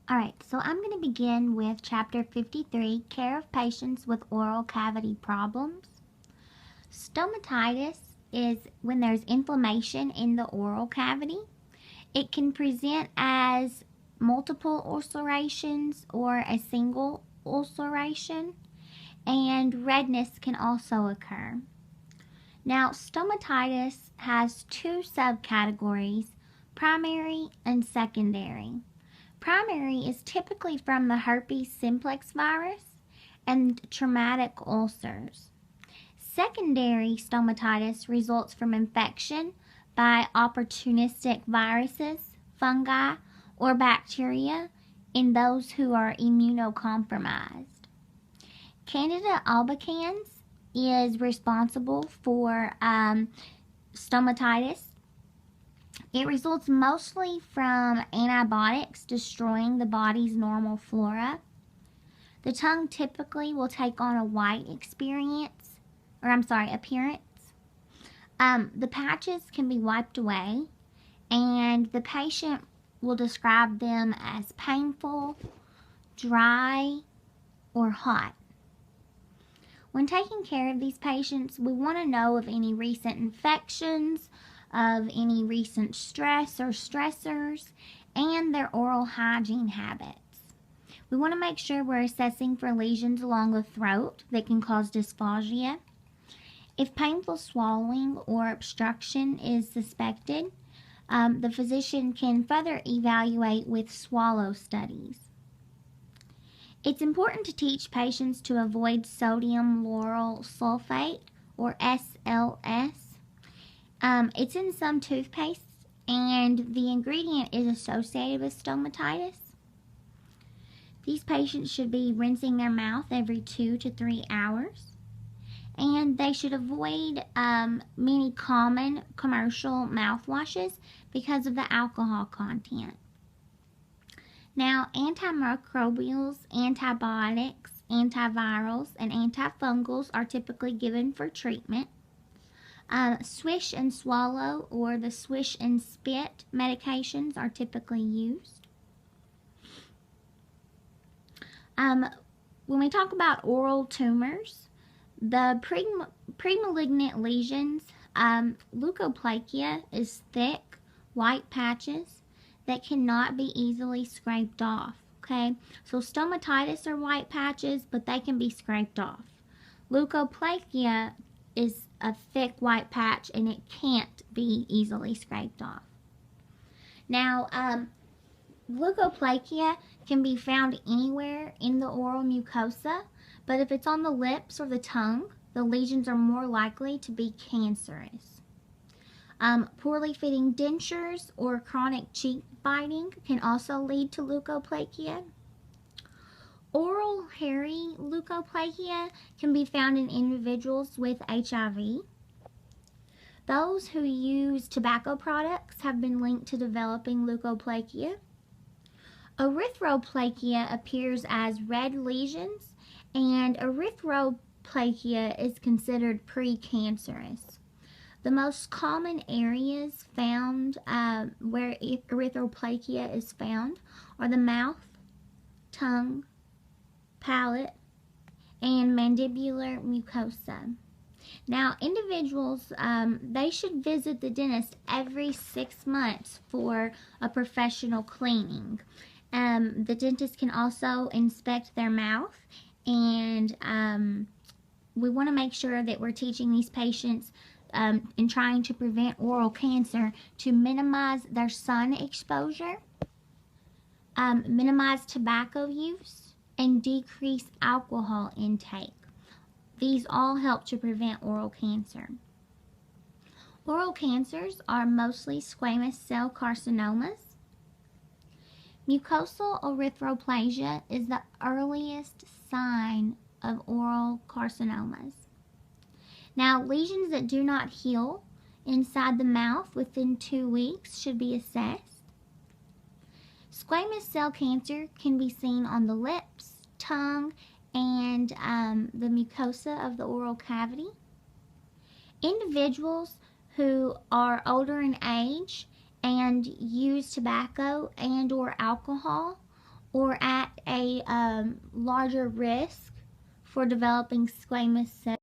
Alright, so I'm going to begin with Chapter 53, Care of Patients with Oral Cavity Problems. Stomatitis is when there's inflammation in the oral cavity. It can present as multiple ulcerations or a single ulceration, and redness can also occur. Now, stomatitis has two subcategories, primary and secondary. Primary is typically from the herpes simplex virus and traumatic ulcers. Secondary stomatitis results from infection by opportunistic viruses, fungi, or bacteria in those who are immunocompromised. Candida albicans is responsible for stomatitis. It results mostly from antibiotics destroying the body's normal flora. The tongue typically will take on a white appearance. The patches can be wiped away, and the patient will describe them as painful, dry, or hot. When taking care of these patients, we want to know of any recent infections, of any recent stress or stressors, and their oral hygiene habits. We want to make sure we're assessing for lesions along the throat that can cause dysphagia. If painful swallowing or obstruction is suspected, the physician can further evaluate with swallow studies. It's important to teach patients to avoid sodium lauryl sulfate, or SLS. It's in some toothpastes, and the ingredient is associated with stomatitis. These patients should be rinsing their mouth every 2 to 3 hours, and they should avoid many common commercial mouthwashes because of the alcohol content. Now, antimicrobials, antibiotics, antivirals, and antifungals are typically given for treatment. Swish and swallow, or the swish and spit medications, are typically used. When we talk about oral tumors, the premalignant lesions, leukoplakia is thick, white patches that cannot be easily scraped off. Okay, so stomatitis are white patches, but they can be scraped off. Leukoplakia is a thick white patch, and it can't be easily scraped off. Now, leukoplakia can be found anywhere in the oral mucosa, but if it's on the lips or the tongue, the lesions are more likely to be cancerous. Poorly fitting dentures or chronic cheek biting can also lead to leukoplakia. Oral hairy leukoplakia can be found in individuals with HIV. Those who use tobacco products have been linked to developing leukoplakia. Erythroplakia appears as red lesions, and erythroplakia is considered precancerous. The most common areas found where erythroplakia is found are the mouth, tongue, palate, and mandibular mucosa. Now, individuals, they should visit the dentist every 6 months for a professional cleaning. The dentist can also inspect their mouth, and we want to make sure that we're teaching these patients in trying to prevent oral cancer to minimize their sun exposure, minimize tobacco use, and decrease alcohol intake. These all help to prevent oral cancer. Oral cancers are mostly squamous cell carcinomas. Mucosal erythroplasia is the earliest sign of oral carcinomas. Now, lesions that do not heal inside the mouth within 2 weeks should be assessed. Squamous cell cancer can be seen on the lips, tongue, and the mucosa of the oral cavity. Individuals who are older in age and use tobacco and or alcohol or at a larger risk for developing squamous cell